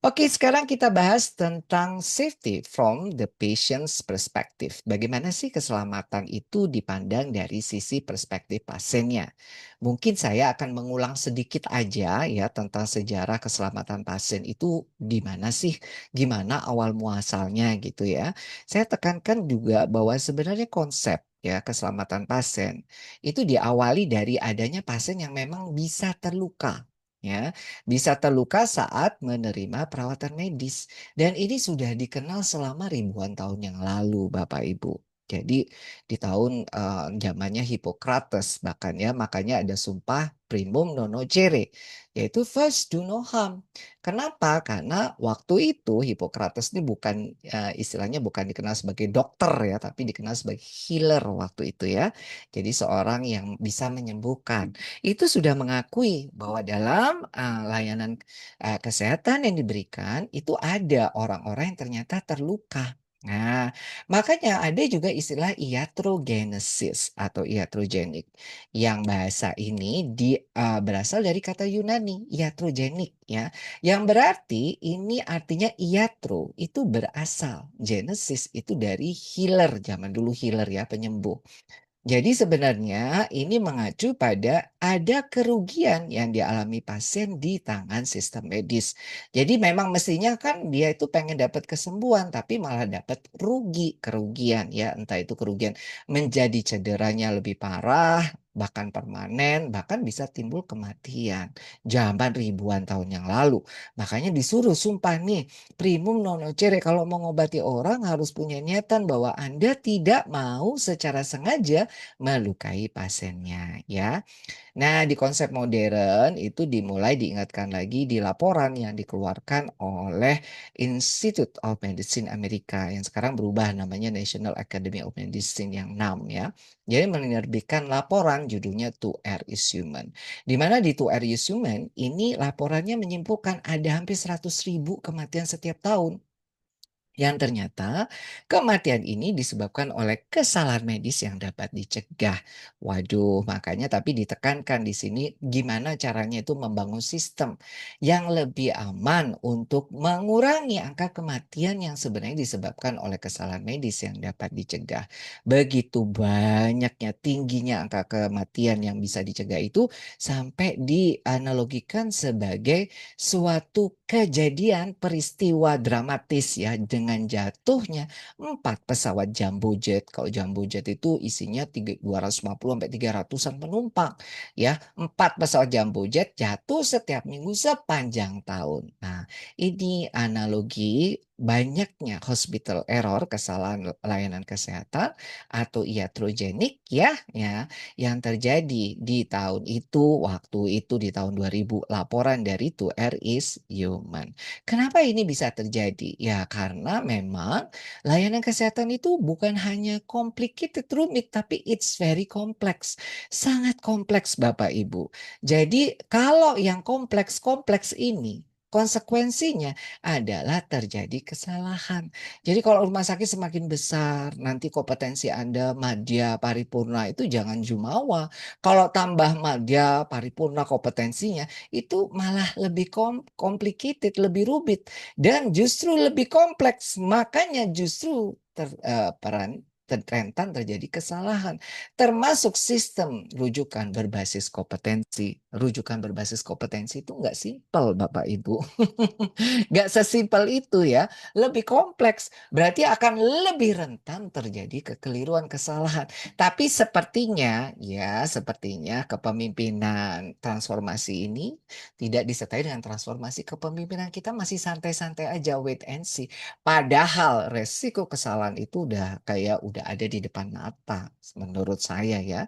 Oke, sekarang kita bahas tentang safety from the patient's perspective. Bagaimana sih keselamatan itu dipandang dari sisi perspektif pasiennya? Mungkin saya akan mengulang sedikit aja ya tentang sejarah keselamatan pasien itu di mana sih, gimana awal muasalnya gitu ya. Saya tekankan juga bahwa sebenarnya konsep ya keselamatan pasien itu diawali dari adanya pasien yang memang bisa terluka. Ya, bisa terluka saat menerima perawatan medis dan ini sudah dikenal selama ribuan tahun yang lalu Bapak Ibu. Jadi di tahun, zamannya Hippocrates bahkan ya, makanya ada sumpah primum non nocere, yaitu first do no harm. Kenapa? Karena waktu itu Hippocrates ini bukan, istilahnya bukan dikenal sebagai dokter ya, tapi dikenal sebagai healer waktu itu ya. Jadi seorang yang bisa menyembuhkan. Itu sudah mengakui bahwa dalam, layanan, kesehatan yang diberikan, itu ada orang-orang yang ternyata terluka. Nah, makanya ada juga istilah iatrogenesis atau iatrogenik, yang bahasa ini berasal dari kata Yunani, iatrogenik ya, yang berarti ini artinya iatro itu berasal, genesis itu dari healer, zaman dulu healer ya, penyembuh. Jadi sebenarnya ini mengacu pada ada kerugian yang dialami pasien di tangan sistem medis. Jadi memang mestinya kan dia itu pengen dapat kesembuhan tapi malah dapat kerugian ya, entah itu kerugian menjadi cederanya lebih parah, bahkan permanen, bahkan bisa timbul kematian. Zaman ribuan tahun yang lalu. Makanya disuruh sumpah nih, primum non nocere, kalau mau ngobati orang harus punya niatan bahwa Anda tidak mau secara sengaja melukai pasiennya ya. Nah, di konsep modern itu dimulai diingatkan lagi di laporan yang dikeluarkan oleh Institute of Medicine Amerika yang sekarang berubah namanya National Academy of Medicine yang 6 ya. Jadi menerbitkan laporan judulnya To Err is Human. Di mana di To Err is Human ini laporannya menyimpulkan ada hampir 100.000 kematian setiap tahun. Yang ternyata kematian ini disebabkan oleh kesalahan medis yang dapat dicegah. Waduh, makanya tapi ditekankan di sini gimana caranya itu membangun sistem yang lebih aman untuk mengurangi angka kematian yang sebenarnya disebabkan oleh kesalahan medis yang dapat dicegah. Begitu banyaknya tingginya angka kematian yang bisa dicegah itu sampai dianalogikan sebagai suatu kejadian peristiwa dramatis ya dengan jatuhnya 4 pesawat jumbo jet. Kalau jumbo jet itu isinya 250 sampai 300-an penumpang ya. 4 pesawat jumbo jet jatuh setiap minggu sepanjang tahun. Nah, ini analogi banyaknya hospital error, kesalahan layanan kesehatan atau iatrogenik ya yang terjadi di tahun itu, waktu itu di tahun 2000, laporan dari To Err is Human. Kenapa ini bisa terjadi? Ya karena memang layanan kesehatan itu bukan hanya complicated, rumit, tapi it's very complex. Sangat kompleks Bapak Ibu. Jadi kalau yang kompleks-kompleks ini, konsekuensinya adalah terjadi kesalahan. Jadi kalau rumah sakit semakin besar, nanti kompetensi Anda madya paripurna itu jangan jumawa. Kalau tambah madya paripurna kompetensinya, itu malah lebih complicated, lebih rumit dan justru lebih kompleks. Makanya justru rentan terjadi kesalahan, termasuk sistem rujukan berbasis kompetensi. Rujukan berbasis kompetensi itu nggak simpel, Bapak Ibu. Nggak sesimpel itu ya, lebih kompleks. Berarti akan lebih rentan terjadi kekeliruan, kesalahan. Tapi sepertinya, ya sepertinya kepemimpinan transformasi ini tidak disertai dengan transformasi kepemimpinan. Kita masih santai-santai aja, wait and see. Padahal resiko kesalahan itu udah ada di depan mata, menurut saya ya.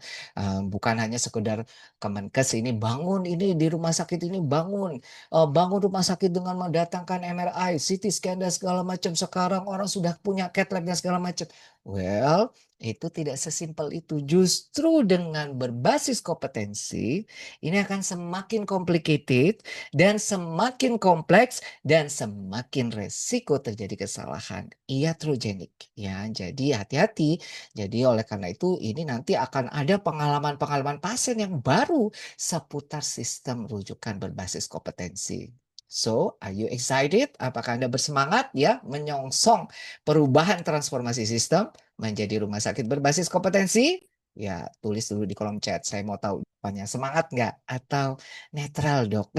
Bukan hanya sekedar Kemenkes ini bangun ini di rumah sakit ini bangun, bangun rumah sakit dengan mendatangkan MRI, CT scan dan segala macam. Sekarang orang sudah punya cath lab dan segala macam. Well, itu tidak sesimpel itu. Justru dengan berbasis kompetensi, ini akan semakin complicated dan semakin kompleks dan semakin resiko terjadi kesalahan iatrogenik ya. Jadi hati-hati. Jadi oleh karena itu ini nanti akan ada pengalaman-pengalaman pasien yang baru seputar sistem rujukan berbasis kompetensi. So, are you excited? Apakah Anda bersemangat ya menyongsong perubahan transformasi sistem menjadi rumah sakit berbasis kompetensi? Ya, tulis dulu di kolom chat. Saya mau tahu jawabannya. Semangat nggak? Atau netral, dok?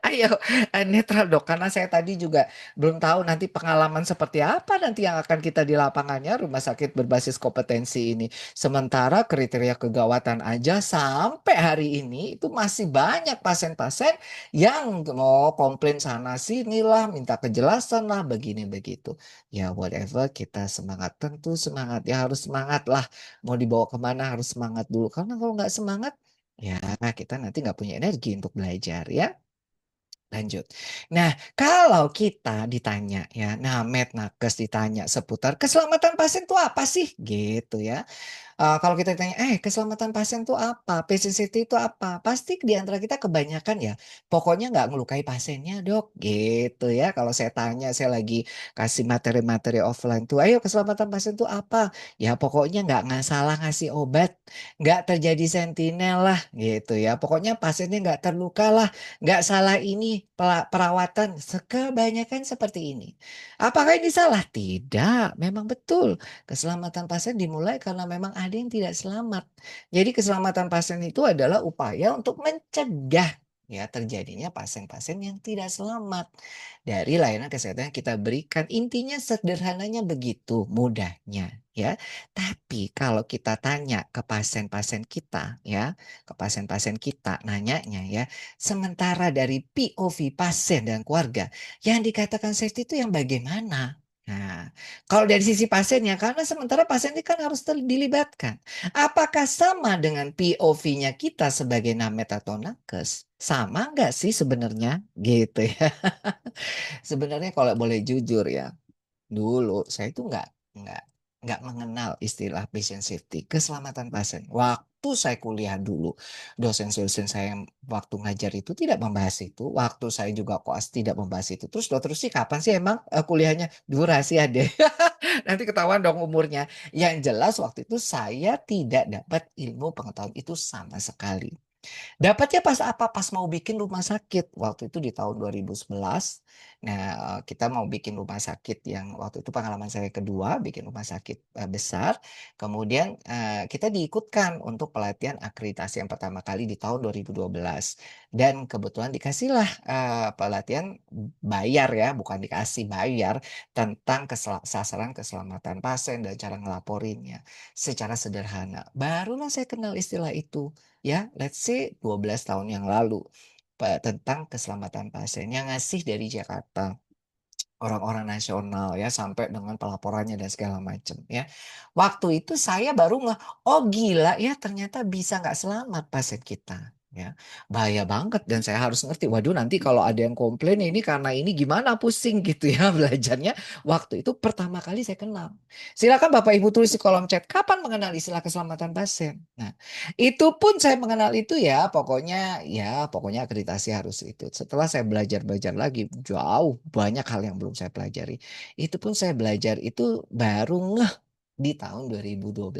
Ayo, netral dok. Karena saya tadi juga belum tahu nanti pengalaman seperti apa nanti yang akan kita di lapangannya rumah sakit berbasis kompetensi ini. Sementara kriteria kegawatan aja sampai hari ini itu masih banyak pasien-pasien yang mau komplain sana sini lah, minta kejelasan lah, begini begitu. Ya whatever, kita semangat, tentu semangat. Ya harus semangat lah. Mau dibawa kemana harus semangat dulu. Karena kalau nggak semangat, ya kita nanti nggak punya energi untuk belajar ya. Lanjut. Nah, kalau kita ditanya ya, nah Nakes ditanya seputar keselamatan pasien itu apa sih? Gitu ya. Kalau kita tanya, keselamatan pasien itu apa? Patient safety itu apa? Pasti di antara kita kebanyakan ya, pokoknya nggak ngelukai pasiennya dok, gitu ya. Kalau saya tanya, saya lagi kasih materi-materi offline tuh, ayo keselamatan pasien itu apa? Ya pokoknya nggak salah ngasih obat, nggak terjadi sentinel lah, gitu ya. Pokoknya pasiennya nggak terluka lah, nggak salah ini perawatan. Kebanyakan seperti ini. Apakah ini salah? Tidak, memang betul. Keselamatan pasien dimulai karena memang ada yang tidak selamat. Jadi keselamatan pasien itu adalah upaya untuk mencegah ya terjadinya pasien-pasien yang tidak selamat dari layanan kesehatan yang kita berikan. Intinya sederhananya begitu mudahnya ya. Tapi kalau kita tanya ke pasien-pasien kita ya, ke pasien-pasien kita nanyanya ya, sementara dari POV pasien dan keluarga yang dikatakan safety itu yang bagaimana? Nah, kalau dari sisi pasiennya, karena sementara pasien ini kan harus dilibatkan. Apakah sama dengan POV-nya kita sebagai namet atau nakes? Sama nggak sih sebenarnya? Gitu ya. Sebenarnya kalau boleh jujur ya, dulu saya itu nggak nggak mengenal istilah patient safety, keselamatan pasien. Waktu saya kuliah dulu, dosen-dosen saya yang waktu ngajar itu tidak membahas itu. Waktu saya juga koas tidak membahas itu. Terus dokter sih kapan sih emang kuliahnya? Durasi deh. Nanti ketahuan dong umurnya. Yang jelas waktu itu saya tidak dapat ilmu pengetahuan itu sama sekali. Dapatnya pas apa? Pas mau bikin rumah sakit. Waktu itu di tahun 2011. Nah, kita mau bikin rumah sakit yang waktu itu pengalaman saya kedua bikin rumah sakit, besar. Kemudian, kita diikutkan untuk pelatihan akreditasi yang pertama kali di tahun 2012. Dan kebetulan dikasihlah, pelatihan bayar ya, bukan dikasih, bayar tentang sasaran keselamatan pasien dan cara ngelaporinnya secara sederhana. Barulah saya kenal istilah itu. Ya, let's say 12 tahun yang lalu, tentang keselamatan pasien yang ngasih dari Jakarta. Orang-orang nasional ya, sampai dengan pelaporannya dan segala macam ya. Waktu itu saya baru "Oh gila ya ternyata bisa nggak selamat pasien kita." Ya. Bahaya banget dan saya harus ngerti, waduh nanti kalau ada yang komplain ini karena ini gimana pusing gitu ya belajarnya. Waktu itu pertama kali saya kenal. Silakan Bapak Ibu tulis di kolom chat, kapan mengenal istilah keselamatan pasien? Nah, itu pun saya mengenal itu ya pokoknya akreditasi harus itu. Setelah saya belajar-belajar lagi, jauh banyak hal yang belum saya pelajari. Itu pun saya belajar itu baru ngeh di tahun 2012.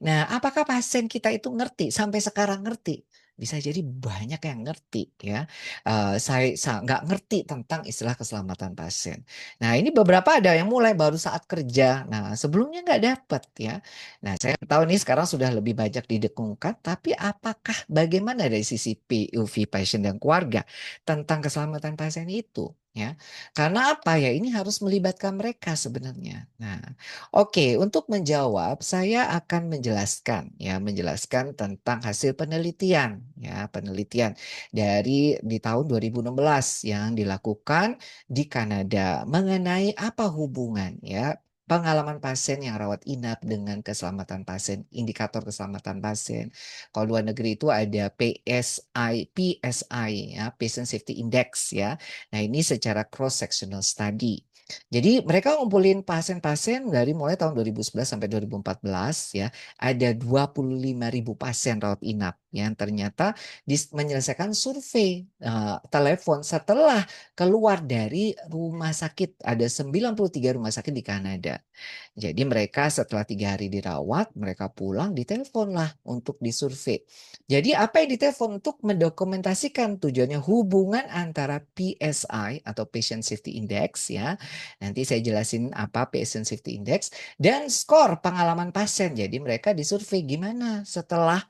Nah, apakah pasien kita itu ngerti? Sampai sekarang ngerti? Bisa jadi banyak yang ngerti ya. Saya nggak ngerti tentang istilah keselamatan pasien. Nah, ini beberapa ada yang mulai baru saat kerja. Nah, sebelumnya nggak dapat ya. Nah, saya tahu nih sekarang sudah lebih banyak didengungkan, tapi apakah bagaimana dari sisi POV pasien dan keluarga tentang keselamatan pasien itu? Ya, karena apa ya? Ini harus melibatkan mereka sebenarnya. Nah, oke, untuk menjawab saya akan menjelaskan tentang hasil penelitian ya, penelitian dari di tahun 2016 yang dilakukan di Kanada mengenai apa hubungan ya pengalaman pasien yang rawat inap dengan keselamatan pasien, indikator keselamatan pasien. Kalau luar negeri itu ada PSI ya, Patient Safety Index ya. Nah, ini secara cross sectional study. Jadi mereka ngumpulin pasien-pasien dari mulai tahun 2011 sampai 2014 ya, ada 25.000 pasien rawat inap yang ternyata menyelesaikan survei telepon setelah keluar dari rumah sakit. Ada 93 rumah sakit di Kanada. Jadi mereka setelah 3 hari dirawat, mereka pulang diteleponlah untuk disurvei. Jadi apa yang ditelepon untuk mendokumentasikan tujuannya hubungan antara PSI atau Patient Safety Index ya. Nanti saya jelasin apa Patient Safety Index dan skor pengalaman pasien. Jadi mereka disurvei gimana setelah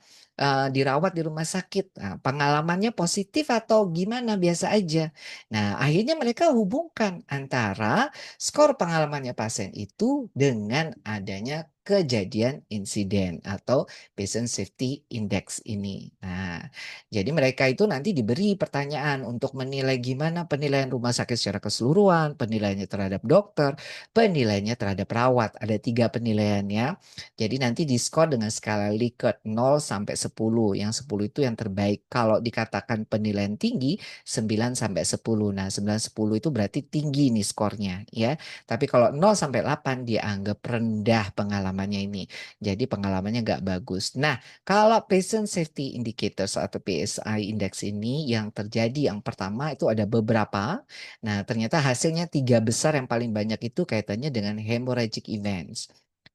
dirawat di rumah sakit. Nah, pengalamannya positif atau gimana biasa aja. Nah, akhirnya mereka hubungkan antara skor pengalamannya pasien itu dengan adanya kejadian insiden atau Patient Safety Index ini. Nah, jadi mereka itu nanti diberi pertanyaan untuk menilai gimana penilaian rumah sakit secara keseluruhan, penilaiannya terhadap dokter, penilaiannya terhadap perawat. Ada 3 penilaiannya. Jadi nanti diskor dengan skala Likert 0 sampai 10. Yang 10 itu yang terbaik. Kalau dikatakan penilaian tinggi, 9 sampai 10. Nah, 9 10 itu berarti tinggi nih skornya ya. Tapi kalau 0 sampai 8 dianggap rendah pengalamannya ini. Jadi pengalamannya nggak bagus. Nah, kalau Patient Safety Indicators atau PSI Index ini yang terjadi yang pertama itu ada beberapa. Nah, ternyata hasilnya 3 besar yang paling banyak itu kaitannya dengan hemorrhagic events.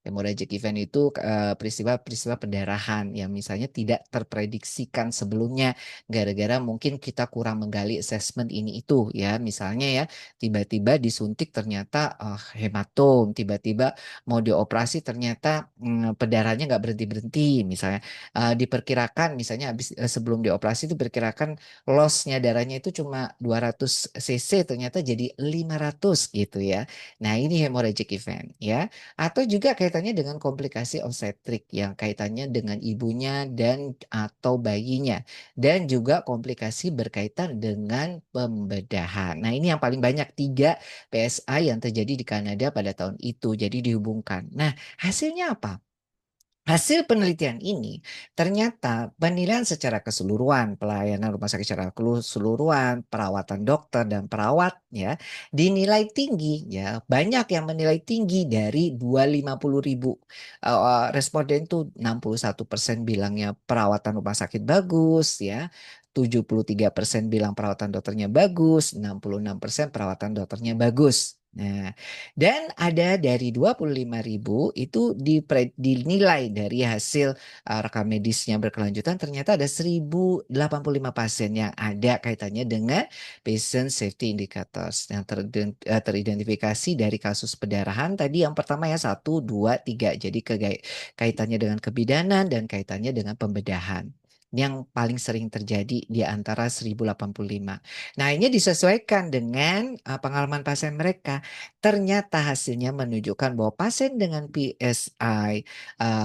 Hemorrhagic event itu peristiwa-peristiwa pendarahan yang misalnya tidak terprediksikan sebelumnya gara-gara mungkin kita kurang menggali assessment ini itu ya. Misalnya ya tiba-tiba disuntik ternyata hematom, tiba-tiba mau dioperasi ternyata pendarahannya nggak berhenti-berhenti misalnya. Diperkirakan misalnya sebelum dioperasi itu diperkirakan lossnya darahnya itu cuma 200 cc ternyata jadi 500 gitu ya. Nah ini hemorrhagic event ya. Atau juga kaitannya dengan komplikasi obstetrik yang kaitannya dengan ibunya dan atau bayinya. Dan juga komplikasi berkaitan dengan pembedahan. Nah ini yang paling banyak 3 PSI yang terjadi di Kanada pada tahun itu. Jadi dihubungkan. Nah hasilnya apa? Hasil penelitian ini ternyata penilaian secara keseluruhan, pelayanan rumah sakit secara keseluruhan, perawatan dokter dan perawat ya dinilai tinggi ya. Banyak yang menilai tinggi dari 250.000 responden itu 61% bilangnya perawatan rumah sakit bagus ya. 73% bilang perawatan dokternya bagus, 66% perawatan dokternya bagus. Nah, dan ada dari 25.000 itu dinilai dari hasil rekam medisnya berkelanjutan ternyata ada 1.085 pasien yang ada kaitannya dengan patient safety indicators yang teridentifikasi dari kasus pendarahan tadi yang pertama ya 1, 2, 3. Jadi kaitannya dengan kebidanan dan kaitannya dengan pembedahan yang paling sering terjadi di antara 1.085. Nah, ini disesuaikan dengan pengalaman pasien mereka. Ternyata hasilnya menunjukkan bahwa pasien dengan PSI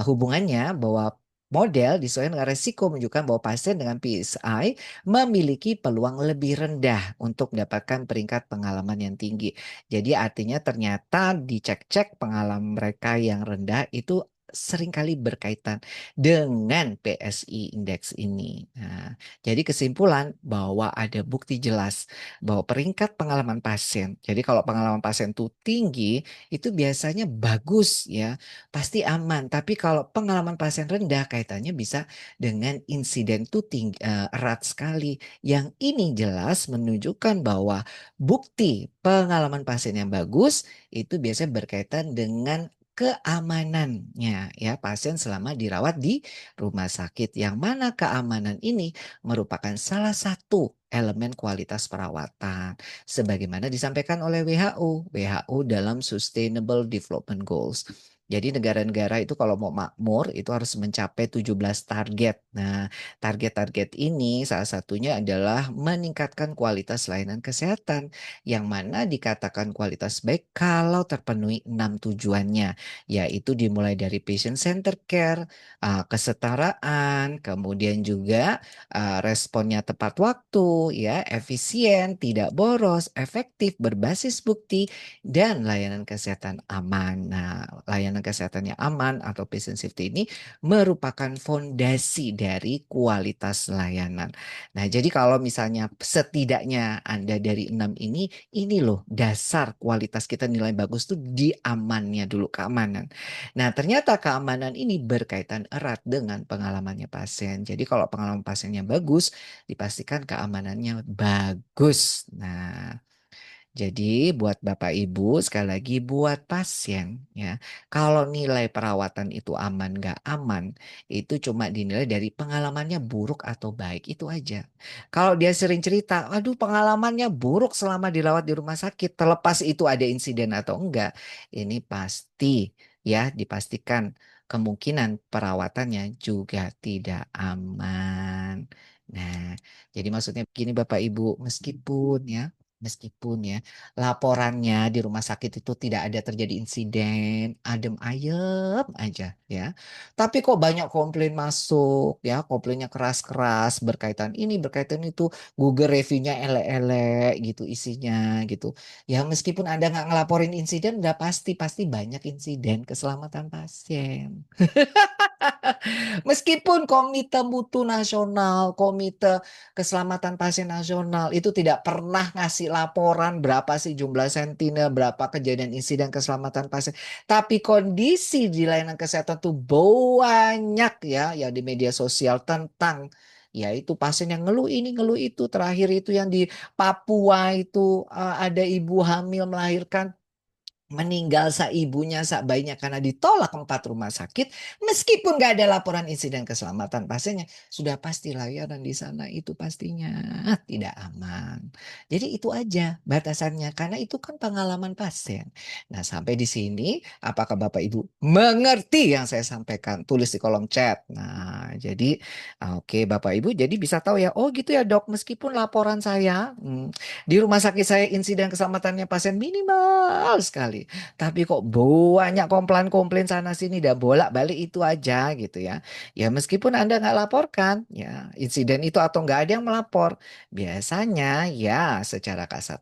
hubungannya bahwa model disesuaikan dengan resiko menunjukkan bahwa pasien dengan PSI memiliki peluang lebih rendah untuk mendapatkan peringkat pengalaman yang tinggi. Jadi artinya ternyata dicek-cek pengalaman mereka yang rendah itu seringkali berkaitan dengan PSI indeks ini. Nah, jadi kesimpulan bahwa ada bukti jelas bahwa peringkat pengalaman pasien. Jadi kalau pengalaman pasien itu tinggi, itu biasanya bagus ya, pasti aman. Tapi kalau pengalaman pasien rendah kaitannya bisa dengan insiden itu erat sekali. Yang ini jelas menunjukkan bahwa bukti pengalaman pasien yang bagus itu biasanya berkaitan dengan keamanannya ya pasien selama dirawat di rumah sakit yang mana keamanan ini merupakan salah satu elemen kualitas perawatan sebagaimana disampaikan oleh WHO. WHO dalam Sustainable Development Goals. Jadi negara-negara itu kalau mau makmur itu harus mencapai 17 target. Nah, target-target ini salah satunya adalah meningkatkan kualitas layanan kesehatan yang mana dikatakan kualitas baik kalau terpenuhi 6 tujuannya, yaitu dimulai dari patient center care, kesetaraan, kemudian juga responnya tepat waktu, ya, efisien, tidak boros, efektif, berbasis bukti, dan layanan kesehatan aman. Nah, layanan layanan kesehatannya aman atau patient safety ini merupakan fondasi dari kualitas layanan. Nah, jadi kalau misalnya setidaknya Anda dari 6 ini loh dasar kualitas kita nilai bagus tuh di amannya dulu, keamanan. Nah, ternyata keamanan ini berkaitan erat dengan pengalamannya pasien. Jadi kalau pengalaman pasiennya bagus, dipastikan keamanannya bagus. Nah, jadi buat Bapak Ibu, sekali lagi buat pasien ya, kalau nilai perawatan itu aman nggak aman, itu cuma dinilai dari pengalamannya buruk atau baik, itu aja. Kalau dia sering cerita, aduh pengalamannya buruk selama dirawat di rumah sakit, terlepas itu ada insiden atau enggak, ini pasti ya dipastikan kemungkinan perawatannya juga tidak aman. Nah, jadi maksudnya begini Bapak Ibu, meskipun ya laporannya di rumah sakit itu tidak ada terjadi insiden, adem ayem aja ya. Tapi kok banyak komplain masuk ya, komplainnya keras-keras berkaitan ini, berkaitan itu, Google reviewnya elek-elek gitu isinya gitu. Ya meskipun Anda nggak ngelaporin insiden, udah pasti banyak insiden keselamatan pasien. Meskipun Komite Mutu Nasional, Komite Keselamatan Pasien Nasional itu tidak pernah ngasih laporan berapa sih jumlah sentinel, berapa kejadian insiden keselamatan pasien. Tapi kondisi di layanan kesehatan tuh banyak ya di media sosial tentang ya itu pasien yang ngeluh ini ngeluh itu. Terakhir itu yang di Papua itu ada ibu hamil melahirkan, meninggal ibunya, bayinya karena ditolak 4 rumah sakit, meskipun nggak ada laporan insiden keselamatan pasiennya, sudah pasti layanan di sana itu pastinya tidak aman. Jadi itu aja batasannya, karena itu kan pengalaman pasien. Nah, sampai di sini apakah Bapak Ibu mengerti yang saya sampaikan? Tulis di kolom chat. Nah, jadi oke Bapak Ibu jadi bisa tahu ya, oh gitu ya Dok, meskipun laporan saya di rumah sakit saya insiden keselamatannya pasien minimal sekali. Tapi kok banyak komplain-komplain sana sini dan bolak-balik itu aja gitu ya. Ya meskipun Anda nggak laporkan ya insiden itu atau nggak ada yang melapor. Biasanya ya secara kasat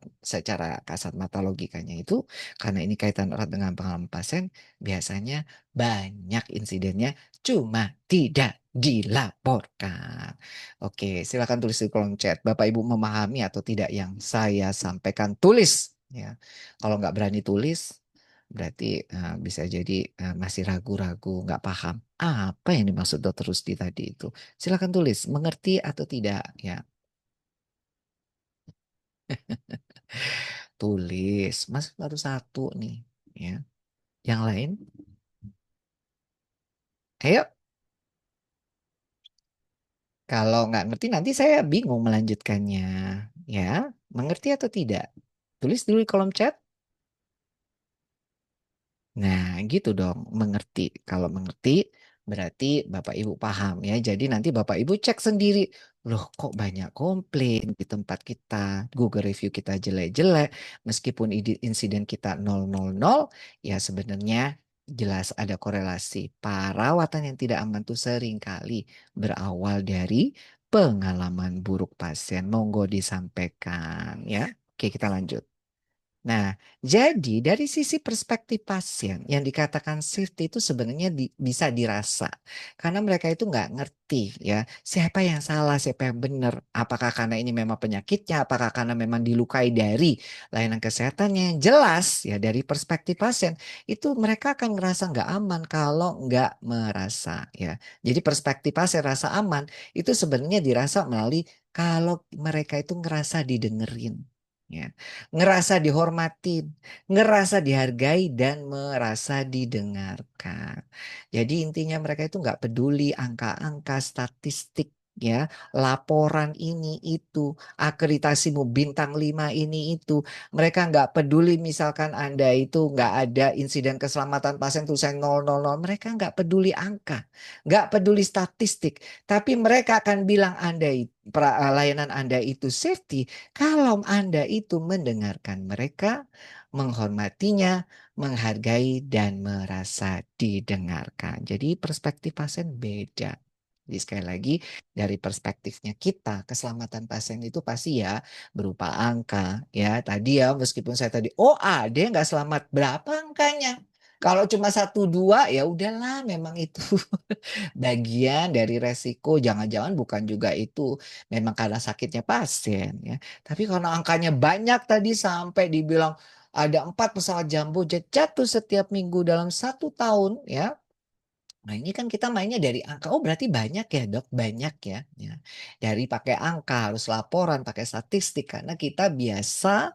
mata logikanya itu karena ini kaitan erat dengan pengalaman pasien, biasanya banyak insidennya cuma tidak dilaporkan. Oke, silakan tulis di kolom chat. Bapak Ibu memahami atau tidak yang saya sampaikan, tulis ya. Kalau nggak berani tulis, berarti bisa jadi masih ragu-ragu, nggak paham apa yang dimaksud Dokter Rusdi tadi itu. Silakan tulis, mengerti atau tidak ya. Tulis, Mas baru satu nih ya. Yang lain, ayo. Kalau nggak ngerti nanti saya bingung melanjutkannya ya. Mengerti atau tidak? Tulis dulu di kolom chat. Nah, gitu dong, mengerti. Kalau mengerti berarti Bapak Ibu paham ya. Jadi nanti Bapak Ibu cek sendiri. Loh, kok banyak komplain di tempat kita. Google review kita jelek-jelek. Meskipun insiden kita 000, ya sebenarnya jelas ada korelasi. Perawatan yang tidak aman tuh seringkali berawal dari pengalaman buruk pasien. Monggo disampaikan ya. Oke, kita lanjut. Nah, jadi dari sisi perspektif pasien yang dikatakan safety itu sebenarnya bisa dirasa. Karena mereka itu nggak ngerti ya siapa yang salah, siapa yang benar. Apakah karena ini memang penyakitnya, apakah karena memang dilukai dari layanan kesehatannya. Yang jelas ya dari perspektif pasien itu mereka akan ngerasa nggak aman kalau nggak merasa ya. Jadi perspektif pasien rasa aman itu sebenarnya dirasa melalui kalau mereka itu ngerasa didengerin. Ya, ngerasa dihormatin, ngerasa dihargai dan merasa didengarkan. Jadi intinya mereka itu nggak peduli angka-angka statistik ya, laporan ini itu, akreditasimu bintang 5 ini itu. Mereka nggak peduli misalkan Anda itu nggak ada insiden keselamatan pasien tulisan 000, mereka nggak peduli angka, nggak peduli statistik, tapi mereka akan bilang layanan Anda itu safety kalau Anda itu mendengarkan mereka, menghormatinya, menghargai, dan merasa didengarkan. Jadi perspektif pasien beda. Jadi sekali lagi dari perspektifnya kita, keselamatan pasien itu pasti ya berupa angka. Ya tadi ya meskipun saya tadi, oh ada yang nggak selamat, berapa angkanya? Kalau cuma satu dua ya udahlah, memang itu bagian dari resiko. Jangan-jangan bukan juga itu memang karena sakitnya pasien ya. Tapi karena angkanya banyak tadi sampai dibilang ada 4 pesawat jumbo jet jatuh setiap minggu dalam 1 tahun ya. Nah ini kan kita mainnya dari angka, oh berarti banyak ya Dok, banyak ya. Ya. Dari pakai angka, harus laporan, pakai statistik karena kita biasa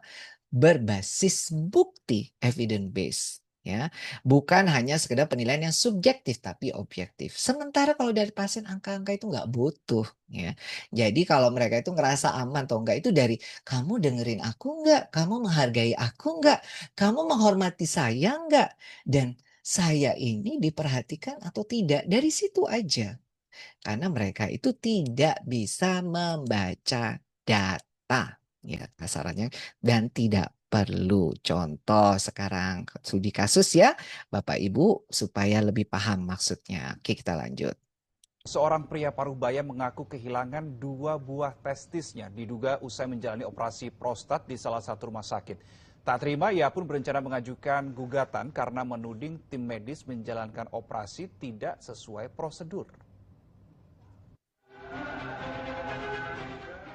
berbasis bukti, evidence based ya. Bukan hanya sekedar penilaian yang subjektif tapi objektif. Sementara kalau dari pasien angka-angka itu nggak butuh ya. Jadi kalau mereka itu ngerasa aman atau enggak itu dari kamu dengerin aku nggak, kamu menghargai aku nggak, kamu menghormati saya nggak, dan saya ini diperhatikan atau tidak. Dari situ aja. Karena mereka itu tidak bisa membaca data, ya kasarannya, dan tidak perlu. Contoh sekarang studi kasus ya, Bapak Ibu, supaya lebih paham maksudnya. Oke, kita lanjut. Seorang pria Parubaya mengaku kehilangan 2 buah testisnya diduga usai menjalani operasi prostat di salah satu rumah sakit. Tak terima, ia pun berencana mengajukan gugatan karena menuding tim medis menjalankan operasi tidak sesuai prosedur.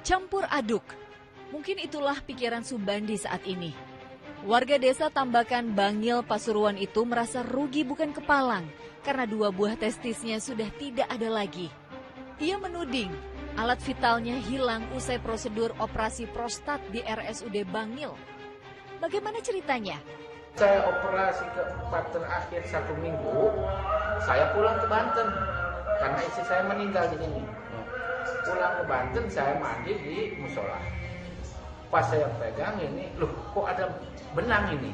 Campur aduk. Mungkin itulah pikiran Subandi saat ini. Warga desa Tambakan Bangil, Pasuruan itu merasa rugi bukan kepalang karena 2 buah testisnya sudah tidak ada lagi. Ia menuding alat vitalnya hilang usai prosedur operasi prostat di RSUD Bangil. Bagaimana ceritanya? Saya operasi keempat terakhir 1 minggu, saya pulang ke Banten karena istri saya meninggal di sini. Pulang ke Banten, saya mandi di musola. Pas saya pegang ini, loh kok ada benang ini?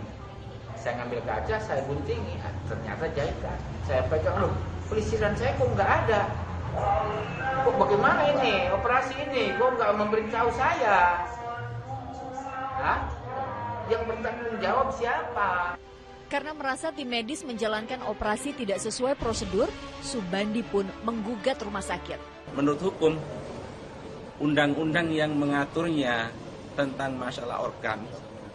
Saya ngambil kaca, saya guntingi, ternyata jahitan. Saya pegang, loh pelisiran saya kok nggak ada? Kok bagaimana ini operasi ini? Kok nggak memberitahu saya? Hah? Yang bertanggung jawab siapa? Karena merasa tim medis menjalankan operasi tidak sesuai prosedur, Subandi pun menggugat rumah sakit. Menurut hukum, undang-undang yang mengaturnya tentang masalah organ,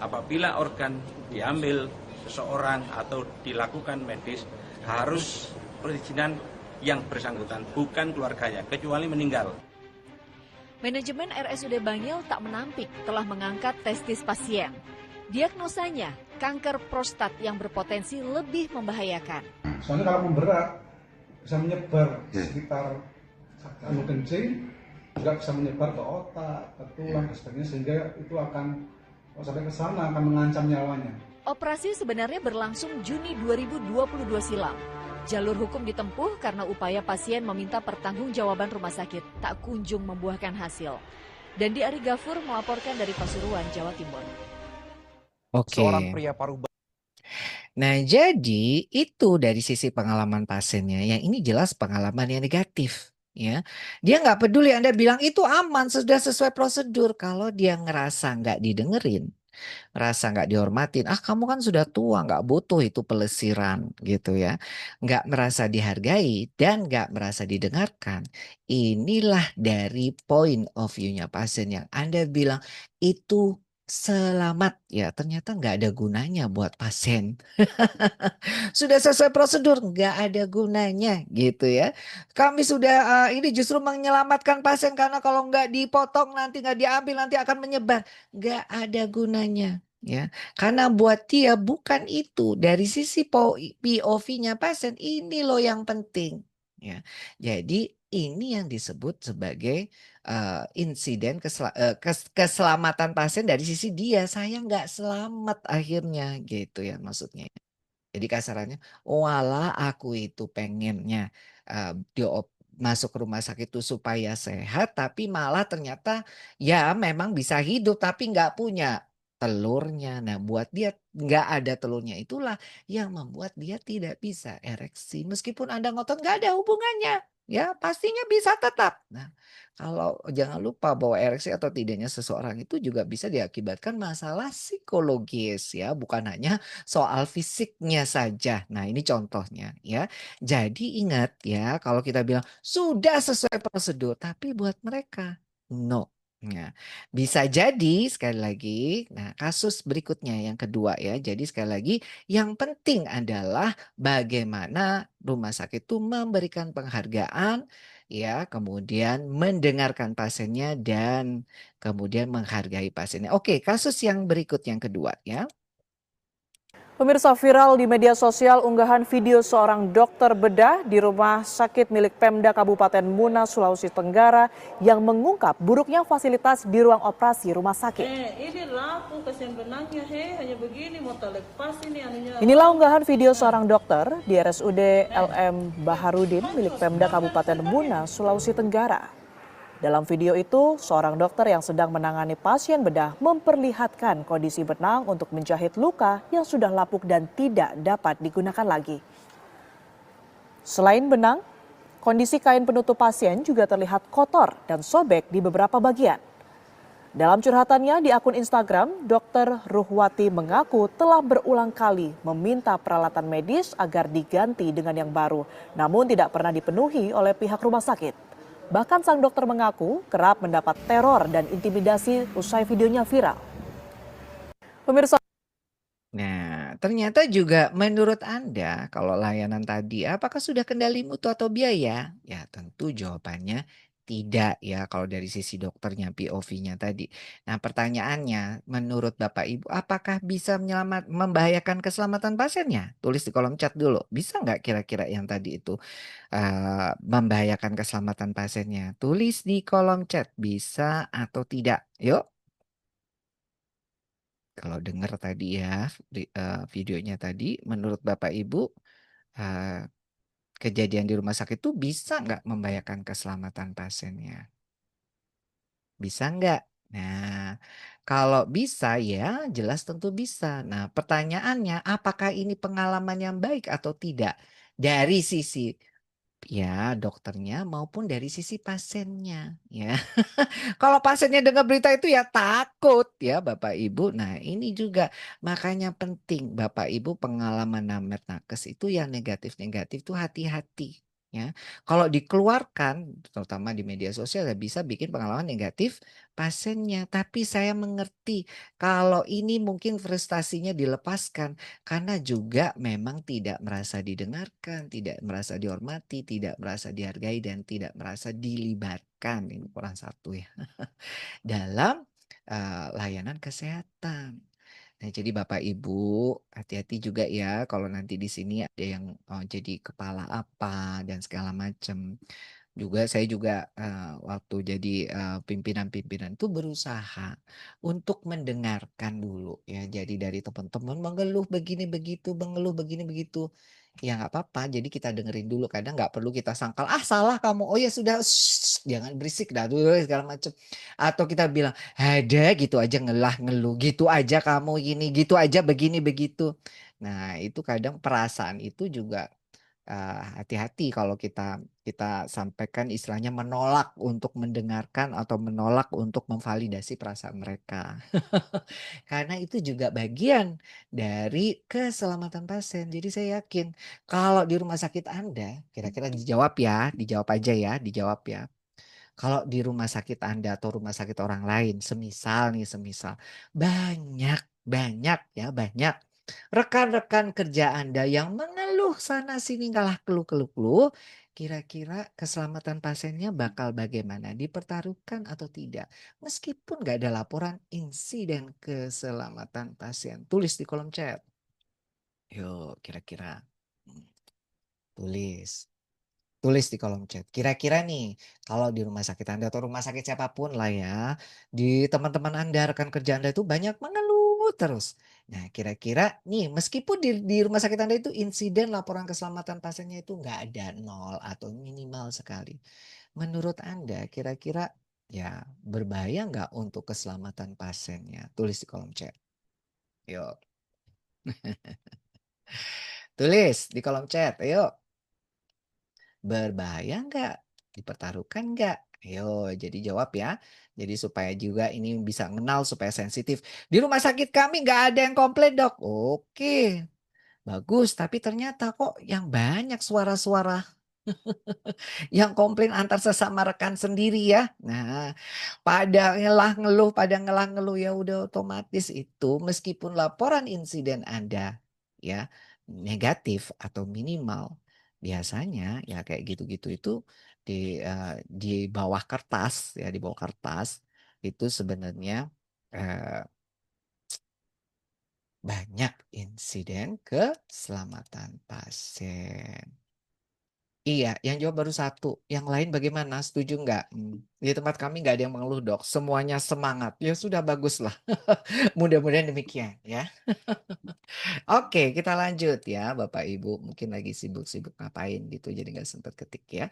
apabila organ diambil seseorang atau dilakukan medis, harus perizinan yang bersangkutan, bukan keluarganya, kecuali meninggal. Manajemen RSUD Bangil tak menampik telah mengangkat testis pasien. Diagnosanya kanker prostat yang berpotensi lebih membahayakan. Soalnya kalau memberat bisa menyebar sekitar anu kencing, juga bisa menyebar ke otak, ke tulang, ke sebagainya, sehingga itu akan sampai ke sana akan mengancam nyawanya. Operasi sebenarnya berlangsung Juni 2022 silam. Jalur hukum ditempuh karena upaya pasien meminta pertanggungjawaban rumah sakit tak kunjung membuahkan hasil. Dandi Ari Gafur melaporkan dari Pasuruan, Jawa Timur. Oke. Seorang pria Parubaya. Nah, jadi itu dari sisi pengalaman pasiennya. Yang ini jelas pengalaman yang negatif. Ya, dia nggak peduli Anda bilang itu aman, sudah sesuai prosedur. Kalau dia ngerasa nggak didengerin, ngerasa nggak dihormatin, ah kamu kan sudah tua, nggak butuh itu pelesiran gitu ya. Nggak merasa dihargai dan nggak merasa didengarkan. Inilah dari point of view-nya pasien yang Anda bilang itu selamat ya, ternyata nggak ada gunanya buat pasien. Sudah sesuai prosedur, nggak ada gunanya gitu ya. Kami sudah ini justru menyelamatkan pasien karena kalau nggak dipotong nanti nggak diambil nanti akan menyebar. Nggak ada gunanya ya. Karena buat dia bukan itu. Dari sisi POV-nya pasien ini loh yang penting ya. Jadi ini yang disebut sebagai insiden keselamatan pasien dari sisi dia. Saya nggak selamat akhirnya gitu ya maksudnya. Jadi kasarannya, walah aku itu pengennya masuk ke rumah sakit itu supaya sehat, tapi malah ternyata ya memang bisa hidup, tapi nggak punya telurnya. Nah buat dia nggak ada telurnya itulah yang membuat dia tidak bisa ereksi. Meskipun Anda ngotot nggak ada hubungannya. Ya pastinya bisa tetap. Nah kalau jangan lupa bahwa ereksi atau tidaknya seseorang itu juga bisa diakibatkan masalah psikologis ya, bukan hanya soal fisiknya saja. Nah, ini contohnya ya. Jadi ingat ya, kalau kita bilang sudah sesuai prosedur, tapi buat mereka no. Nah, bisa jadi sekali lagi, nah kasus berikutnya yang kedua ya. Jadi sekali lagi yang penting adalah bagaimana rumah sakit itu memberikan penghargaan ya, kemudian mendengarkan pasiennya dan kemudian menghargai pasiennya. Oke, kasus yang berikut yang kedua ya. Pemirsa, viral di media sosial unggahan video seorang dokter bedah di rumah sakit milik Pemda Kabupaten Muna, Sulawesi Tenggara yang mengungkap buruknya fasilitas di ruang operasi rumah sakit. Ini rapuh kasihan benangnya, hanya begini mau lepas ini anunya. Inilah unggahan video seorang dokter di RSUD LM Baharudin milik Pemda Kabupaten Muna, Sulawesi Tenggara. Dalam video itu, seorang dokter yang sedang menangani pasien bedah memperlihatkan kondisi benang untuk menjahit luka yang sudah lapuk dan tidak dapat digunakan lagi. Selain benang, kondisi kain penutup pasien juga terlihat kotor dan sobek di beberapa bagian. Dalam curhatannya di akun Instagram, Dr. Ruhwati mengaku telah berulang kali meminta peralatan medis agar diganti dengan yang baru, namun tidak pernah dipenuhi oleh pihak rumah sakit. Bahkan sang dokter mengaku kerap mendapat teror dan intimidasi usai videonya viral. Pemirsa. Nah, ternyata juga menurut Anda kalau layanan tadi apakah sudah kendali mutu atau biaya? Ya, tentu jawabannya tidak ya kalau dari sisi dokternya POV-nya tadi. Nah, pertanyaannya menurut Bapak Ibu apakah bisa membahayakan keselamatan pasiennya? Tulis di kolom chat dulu. Bisa nggak kira-kira yang tadi itu membahayakan keselamatan pasiennya? Tulis di kolom chat bisa atau tidak. Yuk. Kalau dengar tadi ya videonya tadi, menurut Bapak Ibu eh, kejadian di rumah sakit itu bisa nggak membahayakan keselamatan pasiennya? Bisa nggak? Nah, kalau bisa ya jelas tentu bisa. Nah, pertanyaannya apakah ini pengalaman yang baik atau tidak? Dari sisi ya dokternya maupun dari sisi pasiennya ya. Kalau pasiennya dengar berita itu ya takut ya Bapak Ibu. Nah ini juga makanya penting Bapak Ibu pengalaman namet nakes itu yang negatif-negatif tuh hati-hati ya. Kalau dikeluarkan terutama di media sosial ya bisa bikin pengalaman negatif pasiennya. Tapi saya mengerti kalau ini mungkin frustasinya dilepaskan karena juga memang tidak merasa didengarkan, tidak merasa dihormati, tidak merasa dihargai dan tidak merasa dilibatkan. Ini kurang satu ya. Dalam, layanan kesehatan. Nah, jadi Bapak Ibu hati-hati juga ya kalau nanti di sini ada yang, jadi kepala apa dan segala macam. Saya juga, waktu jadi, pimpinan-pimpinan itu berusaha untuk mendengarkan dulu ya. Jadi dari teman-teman mengeluh begini begitu, mengeluh begini begitu. Ya nggak apa-apa, jadi kita dengerin dulu, kadang nggak perlu kita sangkal, "Ah salah kamu, oh ya sudah, jangan berisik dah dulu," segala macam. Atau kita bilang, "Ada gitu aja ngelah ngeluh, gitu aja kamu gini, gitu aja begini begitu." Nah itu kadang perasaan itu juga hati-hati kalau kita kita sampaikan istilahnya menolak untuk mendengarkan atau menolak untuk memvalidasi perasaan mereka. Karena itu juga bagian dari keselamatan pasien. Jadi saya yakin kalau di rumah sakit Anda, kira-kira dijawab ya, dijawab aja ya, dijawab ya. Kalau di rumah sakit Anda atau rumah sakit orang lain, semisal nih, semisal banyak banyak ya, banyak rekan-rekan kerja Anda yang mengeluh sana sini ngalah keluh-keluh, kira-kira keselamatan pasiennya bakal bagaimana? Dipertaruhkan atau tidak? Meskipun nggak ada laporan insiden keselamatan pasien. Tulis di kolom chat. Yuk, kira-kira. Tulis. Tulis di kolom chat. Kira-kira nih, kalau di rumah sakit Anda atau rumah sakit siapapun lah ya, di teman-teman Anda, rekan kerja Anda itu banyak mengeluh terus. Nah, kira-kira nih, meskipun di rumah sakit Anda itu insiden laporan keselamatan pasiennya itu nggak ada nol atau minimal sekali. Menurut Anda, kira-kira ya berbahaya nggak untuk keselamatan pasiennya? Tulis di kolom chat. Yuk, tulis di kolom chat. Ayo. Berbahaya nggak? Dipertaruhkan nggak? Ayo, jadi jawab ya. Jadi supaya juga ini bisa kenal supaya sensitif. Di rumah sakit kami nggak ada yang komplain dok. Oke, bagus. Tapi ternyata kok yang banyak suara-suara Yang komplain antar sesama rekan sendiri ya. Nah, pada ngelah-ngeluh ya udah otomatis itu meskipun laporan insiden Anda ya negatif atau minimal, biasanya ya kayak gitu-gitu itu di bawah kertas ya, di bawah kertas itu sebenarnya eh, banyak insiden keselamatan pasien. Iya, yang jawab baru satu. Yang lain bagaimana? Setuju nggak? Di tempat kami nggak ada yang mengeluh dok. Semuanya semangat. Ya sudah bagus lah. Mudah-mudahan demikian ya. Oke, kita lanjut ya Bapak Ibu. Mungkin lagi sibuk-sibuk ngapain gitu. Jadi nggak sempat ketik ya.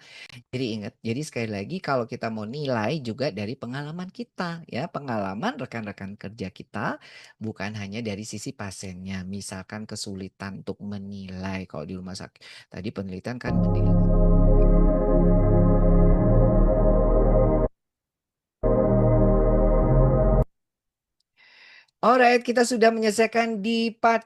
Jadi ingat, jadi sekali lagi kalau kita mau nilai juga dari pengalaman kita ya. Pengalaman rekan-rekan kerja kita bukan hanya dari sisi pasiennya. Misalkan kesulitan untuk menilai kalau di rumah sakit. Tadi penelitian kan menilai. Alright, kita sudah menyelesaikan di part